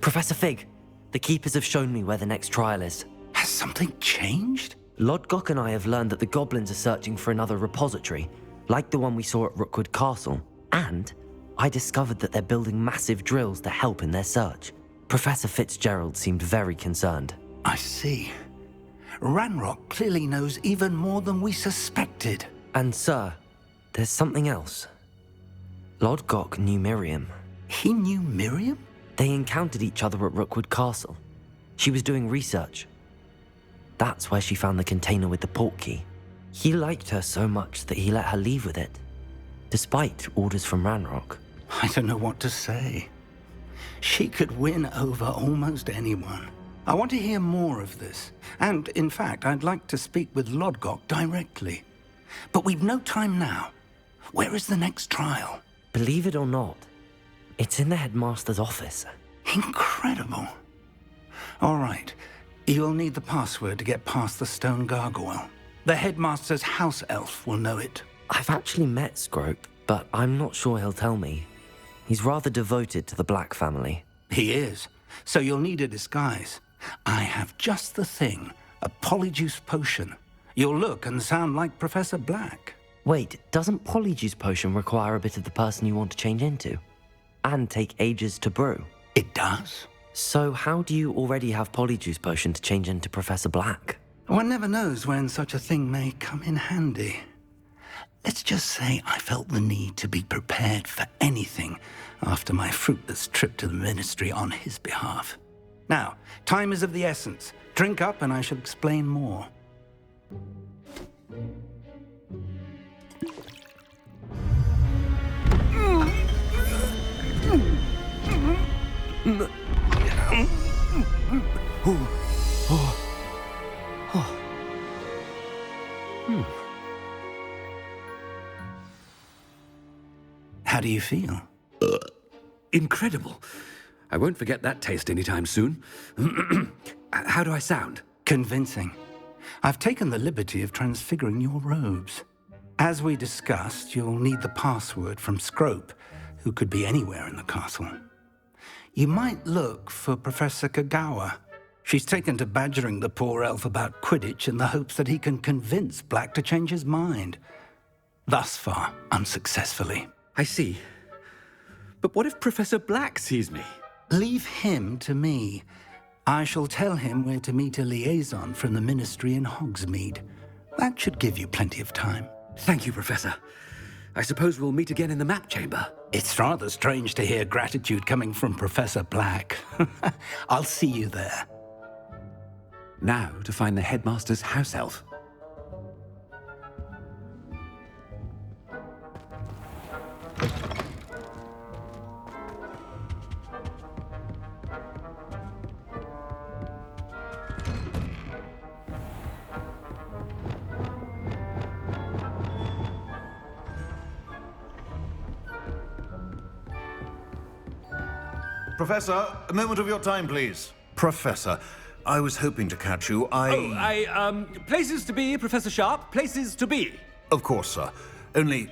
Professor Fig, the Keepers have shown me where the next trial is. Has something changed? Lodgok and I have learned that the goblins are searching for another repository, like the one we saw at Rookwood Castle. And I discovered that they're building massive drills to help in their search. Professor Fitzgerald seemed very concerned. I see. Ranrock clearly knows even more than we suspected. And sir, there's something else. Lodgok knew Miriam. He knew Miriam? They encountered each other at Rookwood Castle. She was doing research. That's where she found the container with the port key. He liked her so much that he let her leave with it, despite orders from Ranrock. I don't know what to say. She could win over almost anyone. I want to hear more of this. And, in fact, I'd like to speak with Lodgok directly. But we've no time now. Where is the next trial? Believe it or not, it's in the headmaster's office. Incredible. All right. You'll need the password to get past the stone gargoyle. The headmaster's house elf will know it. I've actually met Scrope, but I'm not sure he'll tell me. He's rather devoted to the Black family. He is. So you'll need a disguise. I have just the thing. A Polyjuice potion. You'll look and sound like Professor Black. Wait, doesn't Polyjuice potion require a bit of the person you want to change into? And take ages to brew? It does. So how do you already have Polyjuice potion to change into Professor Black? One never knows when such a thing may come in handy. Let's just say I felt the need to be prepared for anything after my fruitless trip to the Ministry on his behalf. Now, time is of the essence. Drink up and I shall explain more. How do you feel? Incredible. I won't forget that taste anytime soon. How do I sound? Convincing. I've taken the liberty of transfiguring your robes. As we discussed, you'll need the password from Scrope, who could be anywhere in the castle. You might look for Professor Kagawa. She's taken to badgering the poor elf about Quidditch in the hopes that he can convince Black to change his mind. Thus far, unsuccessfully. I see. But what if Professor Black sees me? Leave him to me. I shall tell him where to meet a liaison from the Ministry in Hogsmeade. That should give you plenty of time. Thank you, Professor. I suppose we'll meet again in the map chamber. It's rather strange to hear gratitude coming from Professor Black. I'll see you there. Now to find the headmaster's house elf. Professor, a moment of your time, please. Professor, I was hoping to catch you. Places to be, Professor Sharp. Places to be. Of course, sir. Only,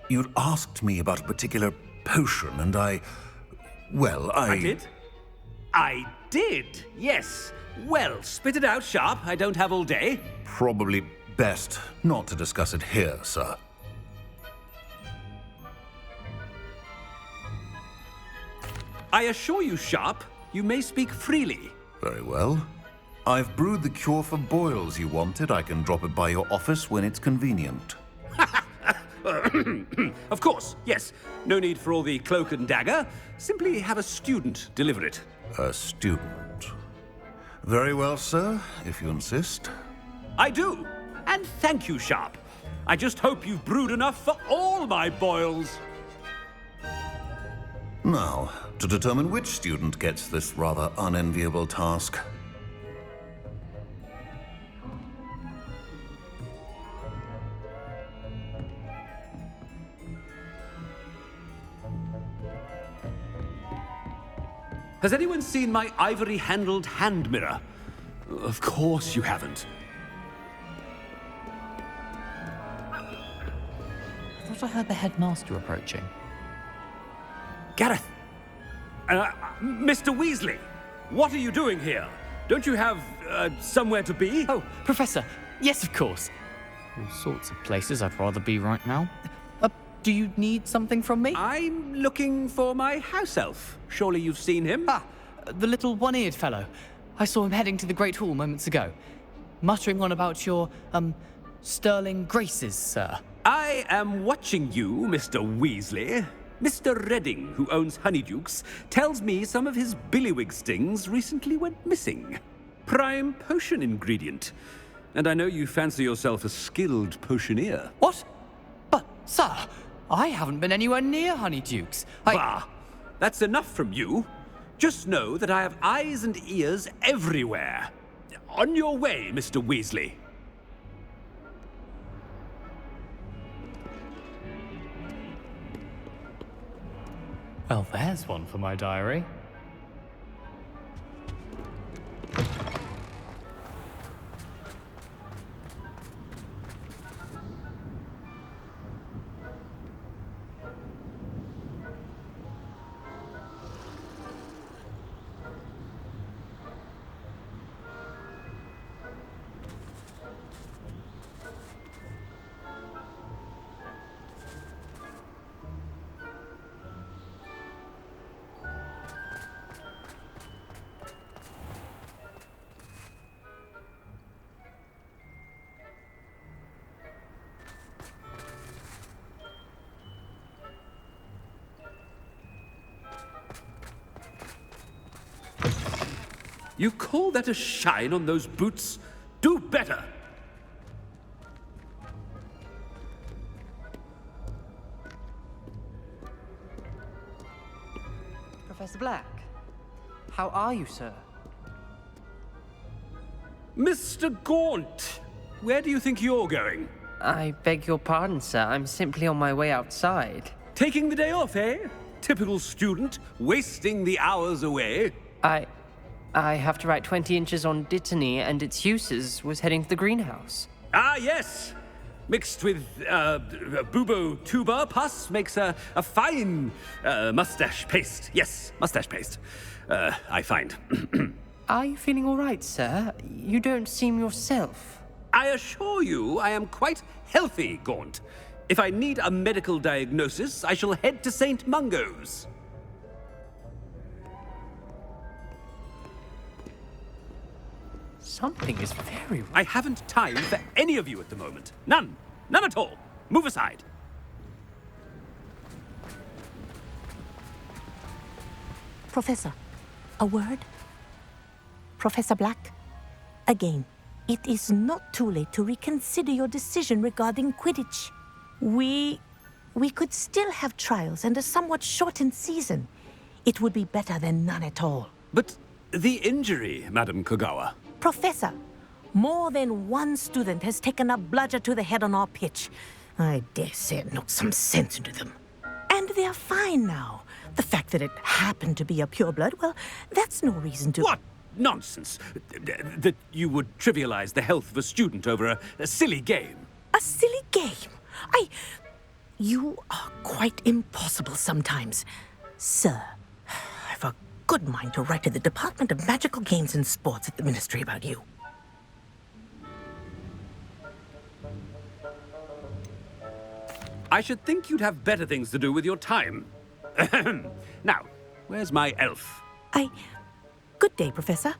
you'd asked me about a particular potion, and I did? I did, yes. Well, spit it out, Sharp. I don't have all day. Probably best not to discuss it here, sir. I assure you, Sharp, you may speak freely. Very well. I've brewed the cure for boils you wanted. I can drop it by your office when it's convenient. Of course, yes. No need for all the cloak and dagger. Simply have a student deliver it. A student. Very well, sir, if you insist. I do. And thank you, Sharp. I just hope you've brewed enough for all my boils. Now, to determine which student gets this rather unenviable task. Has anyone seen my ivory-handled hand mirror? Of course you haven't. I thought I heard the headmaster approaching. Gareth! Mr. Weasley, what are you doing here? Don't you have, somewhere to be? Oh, Professor. Yes, of course. All sorts of places I'd rather be right now. Do you need something from me? I'm looking for my house elf. Surely you've seen him? Ah, the little one-eared fellow. I saw him heading to the Great Hall moments ago, muttering on about your, sterling graces, sir. I am watching you, Mr. Weasley. Mr. Redding, who owns Honeydukes, tells me some of his billywig stings recently went missing. Prime potion ingredient. And I know you fancy yourself a skilled potioneer. What? But, sir, I haven't been anywhere near Honeydukes. Bah! That's enough from you. Just know that I have eyes and ears everywhere. On your way, Mr. Weasley. Well, there's one for my diary. You call that a shine on those boots? Do better! Professor Black, how are you, sir? Mr. Gaunt! Where do you think you're going? I beg your pardon, sir. I'm simply on my way outside. Taking the day off, eh? Typical student, wasting the hours away. I have to write 20 inches on Dittany and its uses was heading to the greenhouse. Ah, yes! Mixed with, bubo tuber pus makes a fine, mustache paste. Yes, mustache paste. I find. Are you feeling all right, sir? You don't seem yourself. I assure you I am quite healthy, Gaunt. If I need a medical diagnosis, I shall head to St. Mungo's. Something is very wrong. I haven't time for any of you at the moment. None. None at all. Move aside. Professor, a word? Professor Black, again, it is not too late to reconsider your decision regarding Quidditch. We could still have trials and a somewhat shortened season. It would be better than none at all. But the injury, Madam Kogawa. Professor, more than one student has taken a bludger to the head on our pitch. I dare say it knocked some sense into them. And they're fine now. The fact that it happened to be a pureblood, well, that's no reason to... What nonsense! That you would trivialize the health of a student over a silly game. A silly game? You are quite impossible sometimes. Sir, I've a good mind to write to the Department of Magical Games and Sports at the Ministry about you. I should think you'd have better things to do with your time. Now, where's my elf? Good day, Professor.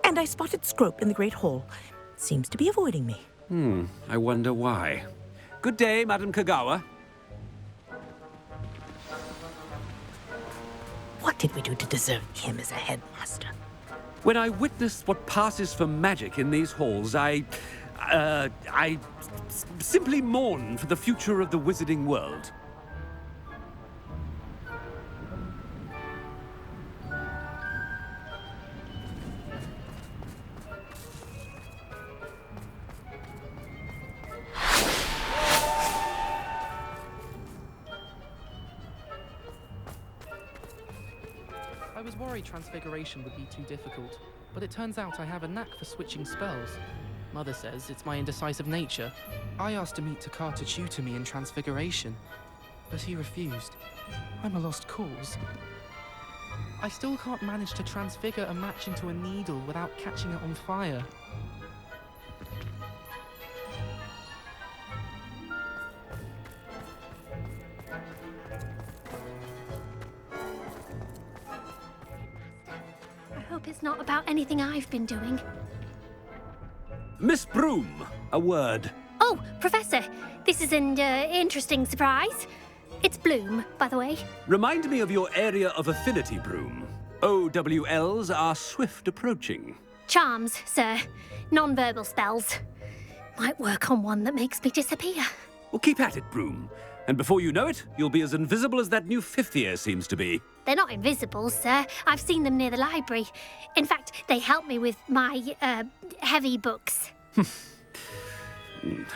And I spotted Scrope in the Great Hall. Seems to be avoiding me. I wonder why. Good day, Madam Kogawa. What did we do to deserve him as a headmaster? When I witness what passes for magic in these halls, I simply mourn for the future of the wizarding world. I was worried transfiguration would be too difficult, but it turns out I have a knack for switching spells. Mother says it's my indecisive nature. I asked Amit Takar to tutor me in transfiguration, but he refused. I'm a lost cause. I still can't manage to transfigure a match into a needle without catching it on fire. I hope it's not about anything I've been doing. Miss Broom, a word. Oh, Professor, this is an interesting surprise. It's Bloom, by the way. Remind me of your area of affinity, Broom. OWLs are swift approaching. Charms, sir. Non-verbal spells. Might work on one that makes me disappear. Well, keep at it, Broom. And before you know it, you'll be as invisible as that new fifth year seems to be. They're not invisible, sir. I've seen them near the library. In fact, they help me with my, heavy books.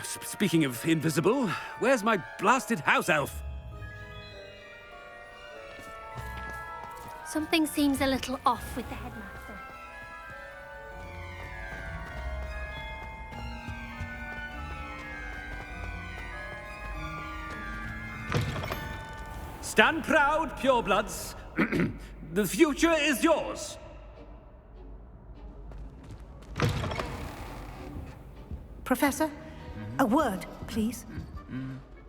Speaking of invisible, where's my blasted house elf? Something seems a little off with the headmaster. Stand proud, purebloods. The future is yours. Professor, a word, please.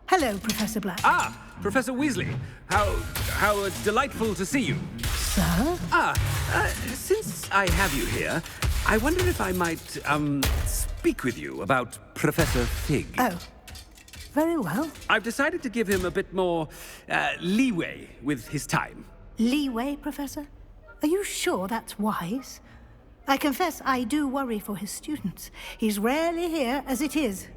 Hello, Professor Black. Ah, Professor Weasley. How delightful to see you. Sir? Since I have you here, I wonder if I might, speak with you about Professor Fig. Oh, very well. I've decided to give him a bit more, leeway with his time. Leeway, Professor? Are you sure that's wise? I confess I do worry for his students. He's rarely here as it is.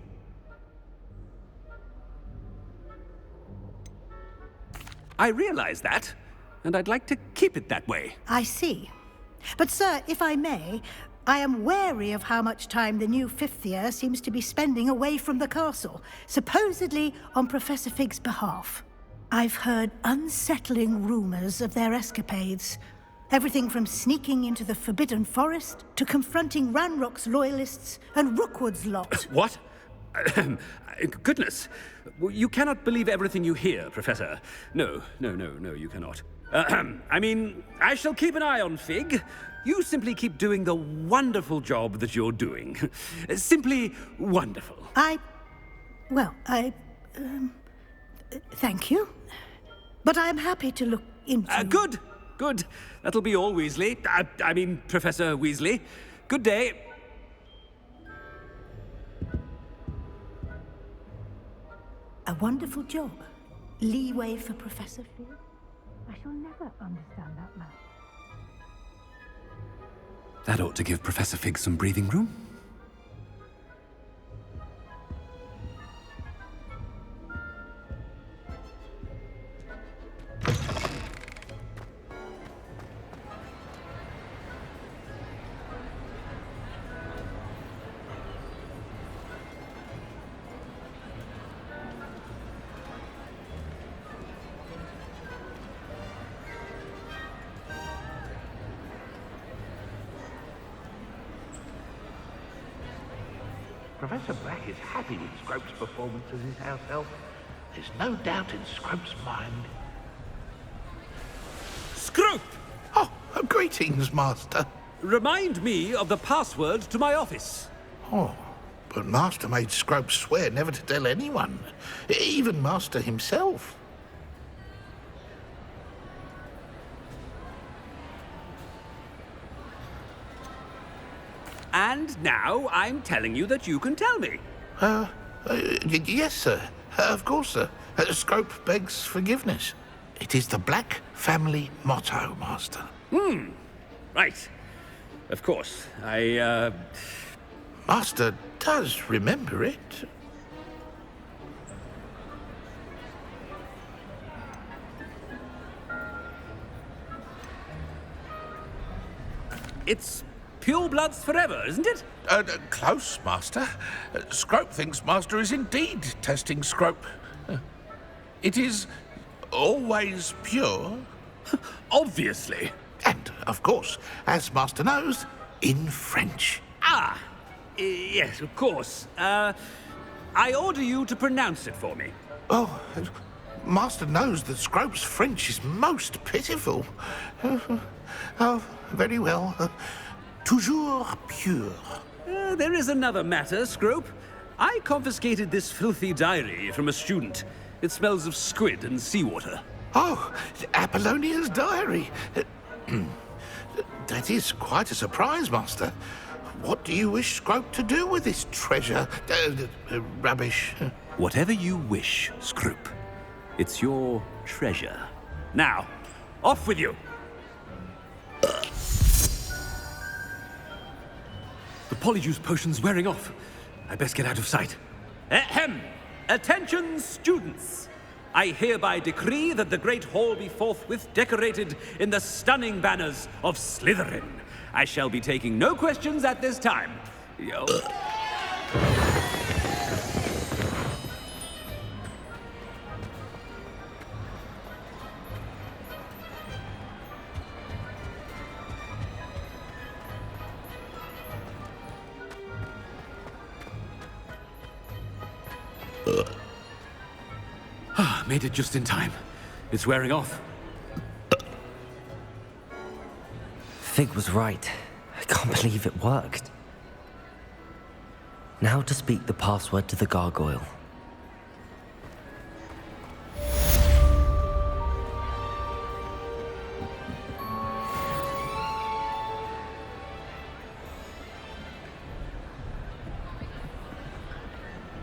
I realize that, and I'd like to keep it that way. I see. But, sir, if I may, I am wary of how much time the new fifth year seems to be spending away from the castle, supposedly on Professor Fig's behalf. I've heard unsettling rumors of their escapades. Everything from sneaking into the Forbidden Forest to confronting Ranrock's loyalists and Rookwood's lot. What? Goodness. You cannot believe everything you hear, Professor. No, you cannot. I mean, I shall keep an eye on Fig. You simply keep doing the wonderful job that you're doing. Simply wonderful. Thank you. But I'm happy to look into... Good. That'll be all, Weasley. I mean, Professor Weasley. Good day. A wonderful job. Leeway for Professor Fig. I shall never understand that man. That ought to give Professor Fig some breathing room. Professor Black is happy with Scrope's performance as his house elf. There's no doubt in Scrope's mind. Scrope! Oh, greetings, Master. Remind me of the password to my office. Oh, but Master made Scrope swear never to tell anyone, even Master himself. And now I'm telling you that you can tell me. Yes, sir. Of course, sir. Scrope begs forgiveness. It is the Black family motto, Master. Right. Of course. Master does remember it. It's purebloods forever, isn't it? Close, Master. Scrope thinks Master is indeed testing Scrope. It is always pure. Obviously. And, of course, as Master knows, in French. Yes, of course. I order you to pronounce it for me. Oh, Master knows that Scrope's French is most pitiful. Oh, very well. Toujours pure. There is another matter, Scrope. I confiscated this filthy diary from a student. It smells of squid and seawater. Oh, Apollonia's diary. That is quite a surprise, Master. What do you wish Scrope to do with this treasure? Rubbish. Whatever you wish, Scrope. It's your treasure. Now, off with you! The Polyjuice potion's wearing off. I best get out of sight. Ahem! Attention, students! I hereby decree that the Great Hall be forthwith decorated in the stunning banners of Slytherin. I shall be taking no questions at this time. Made it just in time. It's wearing off. Fig was right. I can't believe it worked. Now to speak the password to the gargoyle.